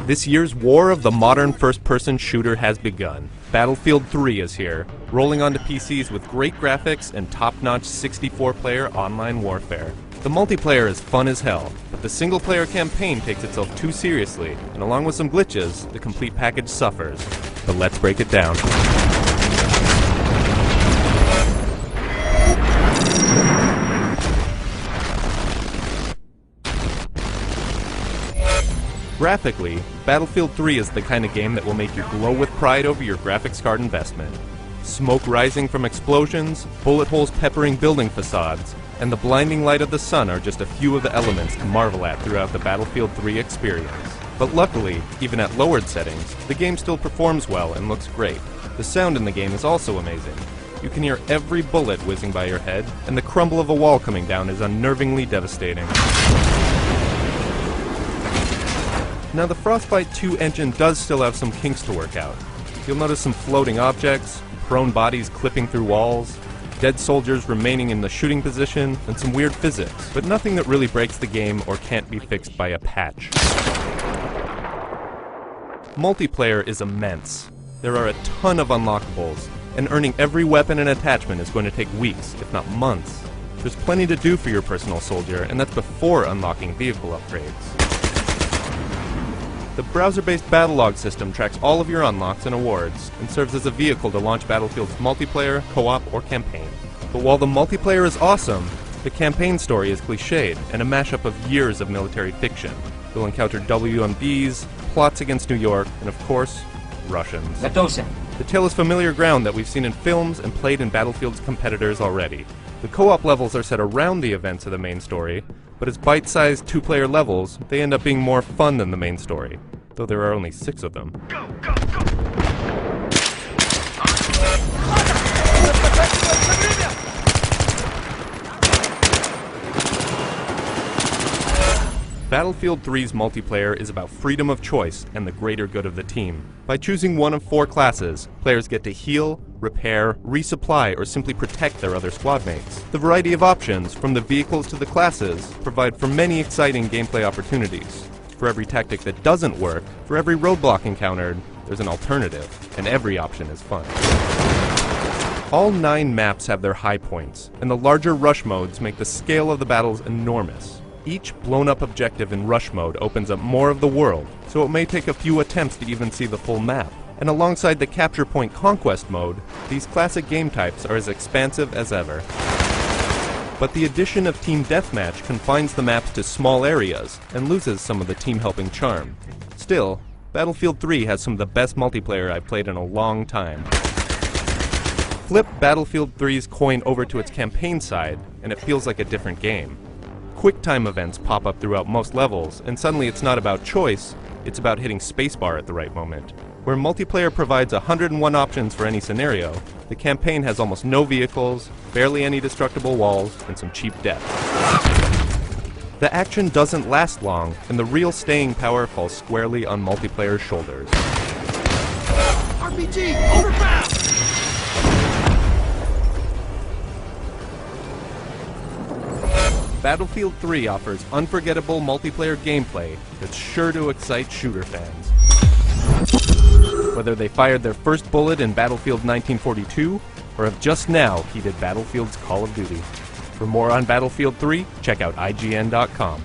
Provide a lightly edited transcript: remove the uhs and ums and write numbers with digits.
This year's war of the modern first-person shooter has begun. Battlefield 3 is here, rolling onto PCs with great graphics and top-notch 64-player online warfare. The multiplayer is fun as hell, but the single-player campaign takes itself too seriously, and along with some glitches, the complete package suffers. But let's break it down. Graphically, Battlefield 3 is the kind of game that will make you glow with pride over your graphics card investment. Smoke rising from explosions, bullet holes peppering building facades, and the blinding light of the sun are just a few of the elements to marvel at throughout the Battlefield 3 experience. But luckily, even at lowered settings, the game still performs well and looks great. The sound in the game is also amazing. You can hear every bullet whizzing by your head, and the crumble of a wall coming down is unnervingly devastating. Now, the Frostbite 2 engine does still have some kinks to work out. You'll notice some floating objects, prone bodies clipping through walls, dead soldiers remaining in the shooting position, and some weird physics, but nothing that really breaks the game or can't be fixed by a patch. Multiplayer is immense. There are a ton of unlockables, and earning every weapon and attachment is going to take weeks, if not months. There's plenty to do for your personal soldier, and that's before unlocking vehicle upgrades. The browser-based battle log system tracks all of your unlocks and awards, and serves as a vehicle to launch Battlefield's multiplayer, co-op, or campaign. But while the multiplayer is awesome, the campaign story is cliched and a mashup of years of military fiction. You'll encounter WMDs, plots against New York, and of course, Russians. The tale is familiar ground that we've seen in films and played in Battlefield's competitors already. The co-op levels are set around the events of the main story, but as bite-sized two-player levels, they end up being more fun than the main story, though there are only 6 of them. Go, go, go. Battlefield 3's multiplayer is about freedom of choice and the greater good of the team. By choosing one of 4 classes, players get to heal, repair, resupply, or simply protect their other squad mates. The variety of options, from the vehicles to the classes, provide for many exciting gameplay opportunities. For every tactic that doesn't work, for every roadblock encountered, there's an alternative, and every option is fun. All 9 maps have their high points, and the larger rush modes make the scale of the battles enormous. Each blown-up objective in rush mode opens up more of the world, so it may take a few attempts to even see the full map. And alongside the capture point conquest mode, these classic game types are as expansive as ever. But the addition of Team Deathmatch confines the maps to small areas and loses some of the team-helping charm. Still, Battlefield 3 has some of the best multiplayer I've played in a long time. Flip Battlefield 3's coin over to its campaign side, and it feels like a different game. Quick-time events pop up throughout most levels, and suddenly it's not about choice, it's about hitting spacebar at the right moment. Where multiplayer provides 101 options for any scenario, the campaign has almost no vehicles, barely any destructible walls, and some cheap death. The action doesn't last long, and the real staying power falls squarely on multiplayer's shoulders. RPG, overpass! Battlefield 3 offers unforgettable multiplayer gameplay that's sure to excite shooter fans. Whether they fired their first bullet in Battlefield 1942, or have just now heeded Battlefield's Call of Duty. For more on Battlefield 3, check out IGN.com.